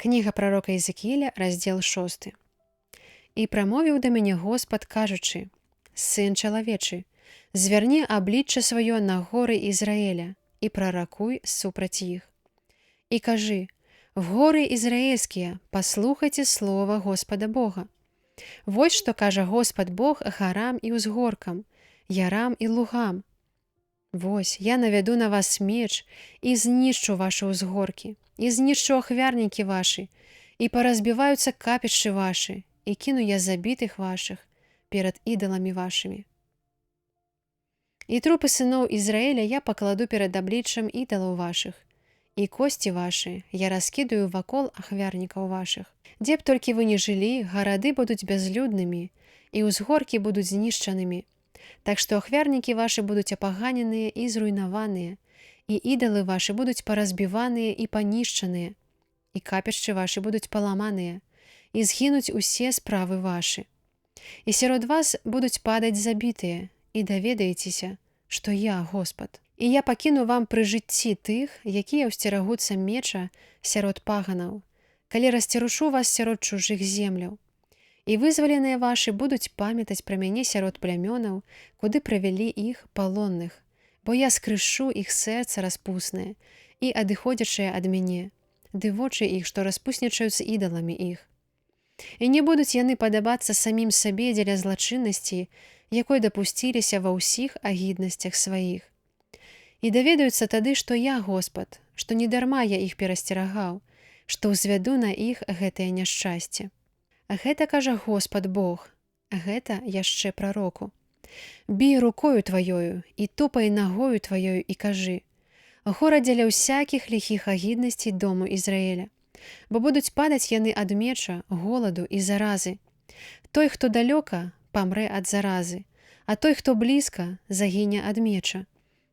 Кніга прарока Езекііля, раздзел 6. І прамовіў да мяне Господ, кажучы: «Сын чалавечы, звярні аблічча сваё на горы Ізраэля і праракуй супраць іх. І кажы: в горы ізраэльскія, паслухайце слова Господа Бога. Вось што кажа Господ Бог гарам і ўзгоркам, ярам і лугам. Вось, я навяду на вас меч і знішчу вашы ўзгоркі, і знішчу ахвярнікі вашы, і паразбіваюцца капішчы вашы, і кіну я забітых вашых перад ідаламі вашымі. І трупы сыноў Ізраэля я пакладу перад абліччам ідалаў вашых, і косці вашы я раскідаю вакол ахвярнікаў вашых. Дзе б толькі вы не жылі, гарады будуць бязлюднымі, і ўзгоркі будуць знішчанымі. Так што ахвярнікі вашы будуць апаганеныя і зруйнаваныя, і ідалы вашы будуць паразбіваныя і панішчаныя, і капішчы вашы будуць паламаныя, і згінуць усе справы вашы. І сярод вас будуць падаць забітыя, і даведаецеся, што я Господ. І я пакіну вам пры жыцці тых, якія ўсцерагуцца меча сярод паганаў, калі расцерушу вас сярод чужых земляў. І вызваленыя вашы будуць памятаць пра мяне сярод плямёнаў, куды правялі іх палонных, бо я скрышу іх сэрца распуснае і адыходзячае ад мяне, ды вочы іх, што распуснічаюцца ідаламі іх. І не будуць яны падабацца самім сабе дзеля злачыннасці, якой дапусціліся ва ўсіх агіднасцях сваіх. І даведаюцца тады, што я Господ, што недарма я іх перасцерагаў, што ўзвяду на іх гэтае няшчасце. Гэта кажа Господ Бог, гэта яшчэ прароку. Бій рукою тваёю і тупай нагою тваёю і кажы: гора дзеля ўсякіх ліхіх агіднасцей дому Ізраэля, бо будуць падаць яны ад меча, голаду і заразы. Той, хто далёка, памрэ ад заразы, а той, хто блізка, загіне ад меча.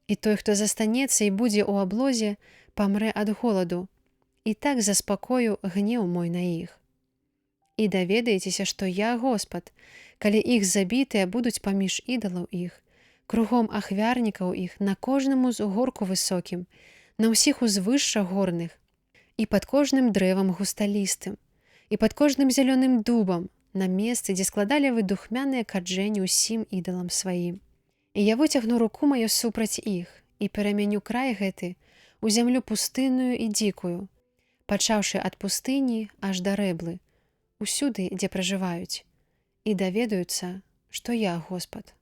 І той, хто застанецца і будзе ў аблозе, памрэ ад голаду. І так заспакою гнеў мой на іх. І даведаецеся, што я Господ, калі іх забітыя будуць паміж ідалаў іх, кругом ахвярнікаў іх на кожным узгорку высокім, на ўсіх узвышшах горных, і пад кожным дрэвам густалістым, і пад кожным зялёным дубам, на месцы, дзе складалі вы духмяныя каджэні ўсім ідалам сваім. І я выцягну руку маю супраць іх і перамяню край гэты у зямлю пустынную і дзікую, пачаўшы ад пустыні аж да рэблы, усюды, дзе пражываюць, і даведаюцца, што я Господ.